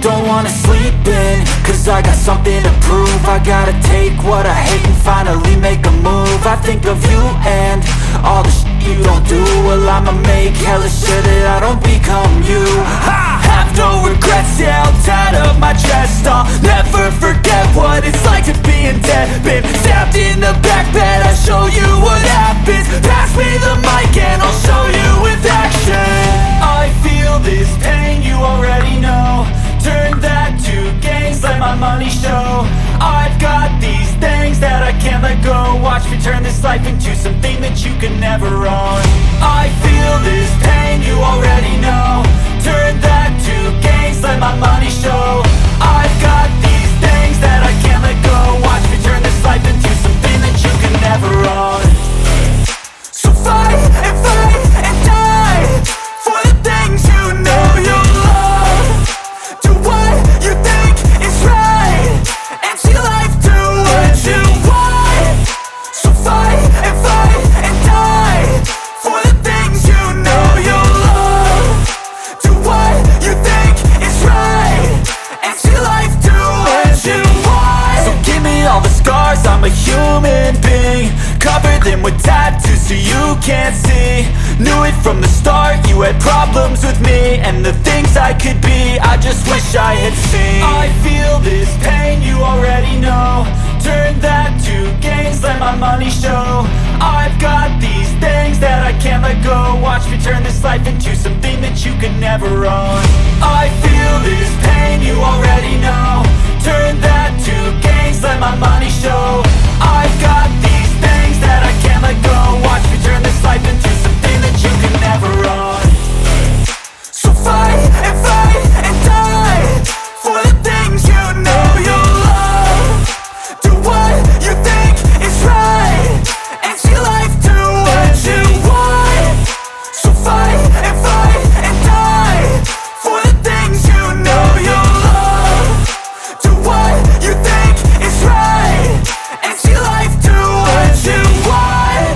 Don't wanna sleep in, cause I got something to prove. I gotta take what I hate and finally make a move. I think of you and all the shit you don't do. Well, I'ma make hella sure that I don't become you. I have no regrets, yeah, I'll tie up my chest. I'll never forget what it's like to be in debt. Been stabbed in the back bed, I'll show you what happens. Pass me the mic and I'll show you with action. I feel this pain, you already know. Turn that to gains, let my money show. I've got these things that I can't let go. Watch me turn this life into something that you can never own. I feel this pain, you already know. Turn that to gains, let my money show. I've got these things that I can't let go. Watch me turn this life into something that you can never own. So fight and die for the things you know you love. Do what you think is right, and see life do what you want. So fight and die for the things you know you love. Do what you think is right, and see life do what you want. So give me all the scars, I'm a human being. Cover them with tattoos so you can't see. Knew it from the start, you had problems with me and the things I could be, I just wish I had seen. I feel this pain, you already know. Turn that to gains, let my money show. I've got these things that I can't let go. Watch me turn this life into something that you can never own. I feel this pain, you already know. Turn that to gains, let my money show. I've got these things that I can't let go. Watch me turn this life into something that you can never own. So fight and die for the things you know you love. Do what you think is right, and see life do what you want. So fight and die for the things you know you love. Do what you think is right, and see life do what you want.